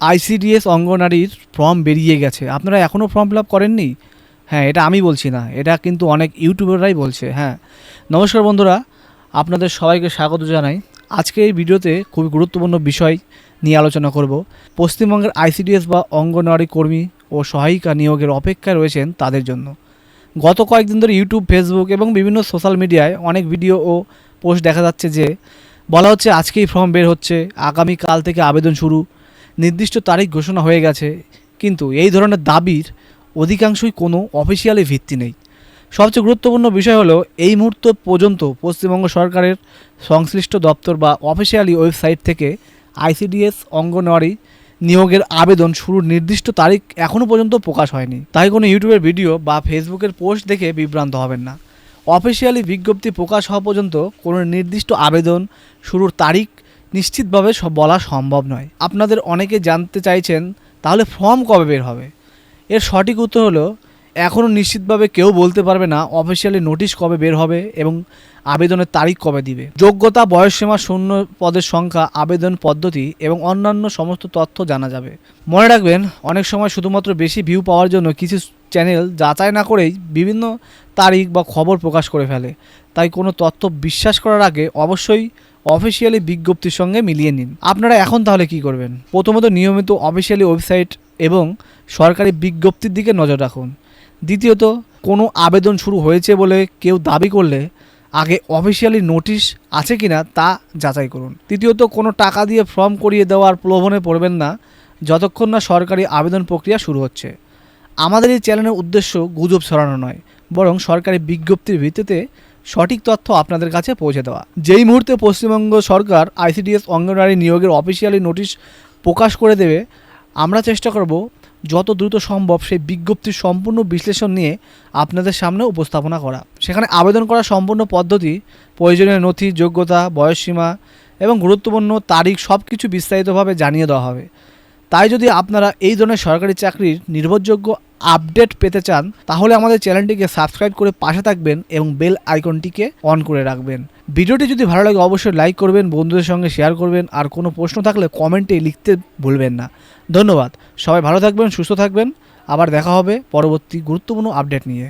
ICDS অঙ্গনারীর form বেরিয়ে গেছে, আপনারা এখনও ফর্ম ফিল আপ করেননি? হ্যাঁ, এটা আমি বলছি না, এটা কিন্তু অনেক ইউটিউবাররাই বলছে। হ্যাঁ, নমস্কার বন্ধুরা, আপনাদের সবাইকে স্বাগত জানাই। আজকে এই ভিডিওতে খুবই গুরুত্বপূর্ণ বিষয় নিয়ে আলোচনা করব। পশ্চিমবঙ্গের আইসিডিএস বা অঙ্গনওয়াড়ি কর্মী ও সহায়িকা নিয়োগের অপেক্ষায় রয়েছেন তাদের জন্য। গত কয়েকদিন ধরে ইউটিউব, ফেসবুক এবং বিভিন্ন সোশ্যাল মিডিয়ায় অনেক ভিডিও ও পোস্ট দেখা যাচ্ছে যে বলা হচ্ছে আজকেই ফর্ম বের হচ্ছে, আগামীকাল থেকে আবেদন শুরু, নির্দিষ্ট তারিখ ঘোষণা হয়ে গেছে। কিন্তু এই ধরনের দাবির অধিকাংশই কোনো অফিসিয়ালি ভিত্তি নেই। সবচেয়ে গুরুত্বপূর্ণ বিষয় হলো এই মুহূর্ত পর্যন্ত পশ্চিমবঙ্গ সরকারের সংশ্লিষ্ট দপ্তর বা অফিসিয়ালি ওয়েবসাইট থেকে আইসিডিএস অঙ্গনওয়াড়ি নিয়োগের আবেদন শুরুর নির্দিষ্ট তারিখ এখনও পর্যন্ত প্রকাশ হয়নি। তাই কোনো ইউটিউবের ভিডিও বা ফেসবুকের পোস্ট দেখে বিভ্রান্ত হবেন না। অফিসিয়ালি বিজ্ঞপ্তি প্রকাশ হওয়া পর্যন্ত কোনো নির্দিষ্ট আবেদন শুরুর তারিখ নিশ্চিতভাবে বলা সম্ভব নয়। আপনাদের অনেকে জানতে চাইছেন তাহলে ফর্ম কবে বের হবে। এর সঠিক উত্তর হলো এখনও নিশ্চিতভাবে কেউ বলতে পারবে না অফিসিয়ালি নোটিশ কবে বের হবে এবং আবেদনের তারিখ কবে দিবে। যোগ্যতা, বয়সসীমা, শূন্য পদের সংখ্যা, আবেদন পদ্ধতি এবং অন্যান্য সমস্ত তথ্য জানা যাবে। মনে রাখবেন, অনেক সময় শুধুমাত্র বেশি ভিউ পাওয়ার জন্য কিছু চ্যানেল যাচাই না করেই বিভিন্ন তারিখ বা খবর প্রকাশ করে ফেলে। তাই কোনো তথ্য বিশ্বাস করার আগে অবশ্যই অফিসিয়ালি বিজ্ঞপ্তির সঙ্গে মিলিয়ে নিন। আপনারা এখন তাহলে কি করবেন? প্রথমত, নিয়মিত অফিসিয়ালি ওয়েবসাইট এবং সরকারি বিজ্ঞপ্তির দিকে নজর রাখুন। দ্বিতীয়ত, কোনো আবেদন শুরু হয়েছে বলে কেউ দাবি করলে আগে অফিসিয়ালি নোটিশ আছে কিনা তা যাচাই করুন। তৃতীয়ত, কোনো টাকা দিয়ে ফর্ম করিয়ে দেওয়ার প্রলোভনে পড়বেন না যতক্ষণ না সরকারি আবেদন প্রক্রিয়া শুরু হচ্ছে। আমাদের এই চ্যানেলের উদ্দেশ্য গুজব ছড়ানো নয়, বরং সরকারি বিজ্ঞপ্তির ভিত্তিতে সঠিক তথ্য আপনাদের কাছে পৌঁছে দেওয়া। যেই মুহূর্তে পশ্চিমবঙ্গ সরকার আইসিডিএস অঙ্গনওয়াড়ি নিয়োগের অফিসিয়ালি নোটিশ প্রকাশ করে দেবে, আমরা চেষ্টা করব যত দ্রুত সম্ভব সেই বিজ্ঞপ্তির সম্পূর্ণ বিশ্লেষণ নিয়ে আপনাদের সামনে উপস্থাপনা করা। সেখানে আবেদন করার সম্পূর্ণ পদ্ধতি, প্রয়োজনীয় নথি, যোগ্যতা, বয়সসীমা এবং গুরুত্বপূর্ণ তারিখ সব কিছু বিস্তারিতভাবে জানিয়ে দেওয়া হবে। তাই যদি আপনারা এই ধরনের সরকারি চাকরির নির্ভরযোগ্য আপডেট পেতে চান তাহলে আমাদের চ্যানেলটিকে সাবস্ক্রাইব করে পাশে থাকবেন এবং বেল আইকনটিকে অন করে রাখবেন। ভিডিওটি যদি ভালো লাগে অবশ্যই লাইক করবেন, বন্ধুদের সঙ্গে শেয়ার করবেন, আর কোনো প্রশ্ন থাকলে কমেন্টে লিখতে ভুলবেন না। ধন্যবাদ। সবাই ভালো থাকবেন, সুস্থ থাকবেন। আবার দেখা হবে পরবর্তী গুরুত্বপূর্ণ আপডেট নিয়ে।